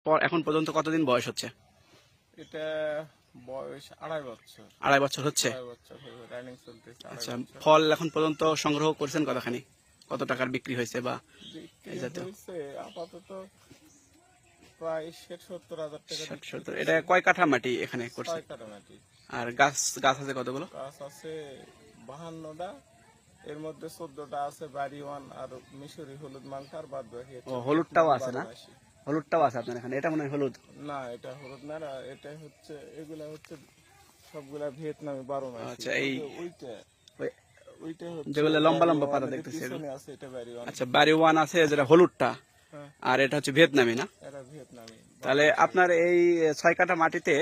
এখন পর্যন্ত কতদিন বয়স হচ্ছে? এটা বয়স 2.5 বছর। 2.5 বছর হচ্ছে। 2.5 বছর হয়ে রানিং চলতেছে। 2.5 আচ্ছা, বছর ফল এখন পর্যন্ত সংগ্রহ করছেন কতখানি? কত টাকার বিক্রি হয়েছে বা বিক্রি এই জাতীয়? হয়েছে আপাতত প্রায় 60-70 হাজার টাকা 60 বিক্রি 70। এটা হয়েছে। কয় কাঠা মাটি এখানে 6 করছেন? কাঠা মাটি। আর গাছ গাছ আছে কতগুলো? গাছ আছে 52টা, এর মধ্যে 14টা আছে বাড়ি ওয়ান আর মিশরি হলুদ মালটা, আর বাদ বাকি ও, হচ্ছে হলুদটাও ফুল আছে না? 12 মাসি। হলুদটাও আছে আপনার এখানে, এটা মনে হয় হলুদ। না, এটা হলুদ না, এটা হচ্ছে এগুলা হচ্ছে সবগুলা ভিয়েতনামি 12 মাসি। আচ্ছা, এই ওইটা ওই- ওইটা হচ্ছে যেগুলো লম্বা বাড়ি লম্বা ওয়ান, পাতা এর দেখতেছি এগুলো। পিছনে আছে এটা বাড়ি ওয়ান। আচ্ছা, বাড়ি ওয়ান আছে যেটা হলুদটা, হ্যাঁ, আর এটা হচ্ছে ভিয়েতনামি না? এটা ভিয়েতনামি তাহলে 12 মাসি। আপনার এই 6 কাঠা মাটিতে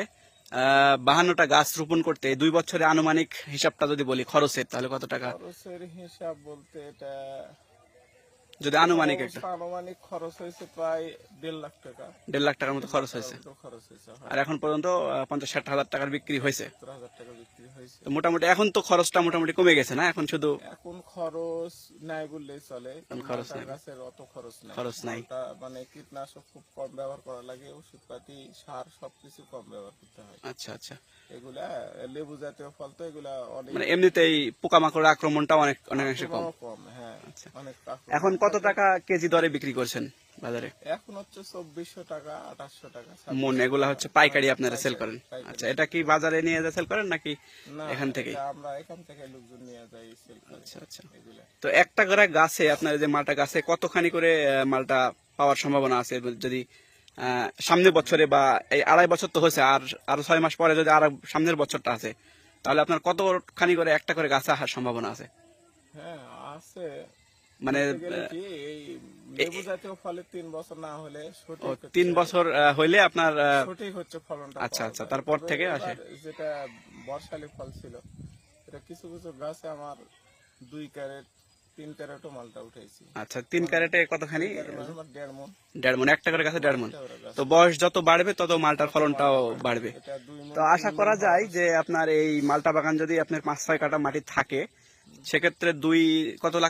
52টা গাছ রোপণ করতে 2 বছরে আনুমানিক হিসাবটা যদি বলি খরচের, তাহলে কত টাকা? খরচের হিসাব বলতে এটা যদি আনুমানিক একটা আনুমানিক খরচ হয়েছে প্রায় 1.5 লাখ টাকা। 1.5 লাখ টাকার মতো খরচ হয়েছে। খরচ হয়েছে, আর এখন পর্যন্ত 50-60 হাজার টাকার বিক্রি হয়েছে। 70 হাজার টাকা বিক্রি হয়েছে। তো মোটামুটি এখন তো খরচটা মোটামুটি কমে গেছে না? এখন শুধু এখন খরচ নাই বললেই চলে, কারণ খরচ মালটা নাই। গাছের অত খরচ নাই। খরচ নাই। মালটা মানে কীটনাশক খুব কম ব্যবহার করা লাগে, ওষুধপাতি সার সবকিছু কম ব্যবহার করতে হয়। আচ্ছা আচ্ছা। এগুলা লেবু জাতীয় ফল তো, এগুলা অনেক মানে এমনিতেই পোকামাকড়ের আক্রমণটা অনেকাংশে কম। কম। হ্যাঁ, আচ্ছা, অনেক এখন কত টাকা কেজি দরে বিক্রি করছেন বাজারে? এখন হচ্ছে 2400 টাকা, 2800 টাকা, মন 2600 এগুলা টাকা। হচ্ছে পাইকারি হ্যাঁ, আপনারা সেল করেন? পাইকারি আচ্ছা, sell এটা কি করি। বাজারে নিয়ে যা সেল করেন নাকি না, এখান থেকেই? এটা আমরা এখান থেকে লোকজন নিয়ে যাই সেল করে আচ্ছা আচ্ছা। এগুলা। তো একটা করে গাছে আপনার যে মালটা গাছে কতখানি করে মালটা পাওয়ার সম্ভাবনা আছে? যদি সামনের বছরে বা এই 2.5 বছর তো হয়েছে, আর আরো 6 মাস পরে যদি আর সামনের বছরটা আছে, তাহলে আপনার কতখানি করে একটা করে গাছে আসার সম্ভাবনা আছে? হ্যাঁ, আছে। মানে বলতে গেলে কি, এই লেবু জাতীয় ফলে 3 বছর না হলে সঠিক 3 বছর হইলে আপনার সঠিক হচ্ছে ফলনটা আচ্ছা পাওয়া আচ্ছা, যায়। তারপর তবে থেকে এবার আসে। যেটা বর্ষালি ফল ছিল, এটা কিছু কিছু গাছে আমার 2 ক্যারেট 3 ক্যারেটও মালটা উঠেছি। আচ্ছা, 3 ক্যারেটে কতখানি? 3 ক্যারেট মানে আমার 1.5 মণ। 1.5 মণ, একটা করে গাছে 1.5 মণ। একটা করে গাছ। তো বয়স যত বাড়বে তত মালটার ফলনটাও মালটা বাড়বে। এটা 2 মণ তো 3 আশা মণ করা হওয়ার যায় আছে। যে আপনার এই মালটা বাগান যদি আপনার 5-6 কাঠা মাটি থাকে, সেক্ষেত্রে কত লাখ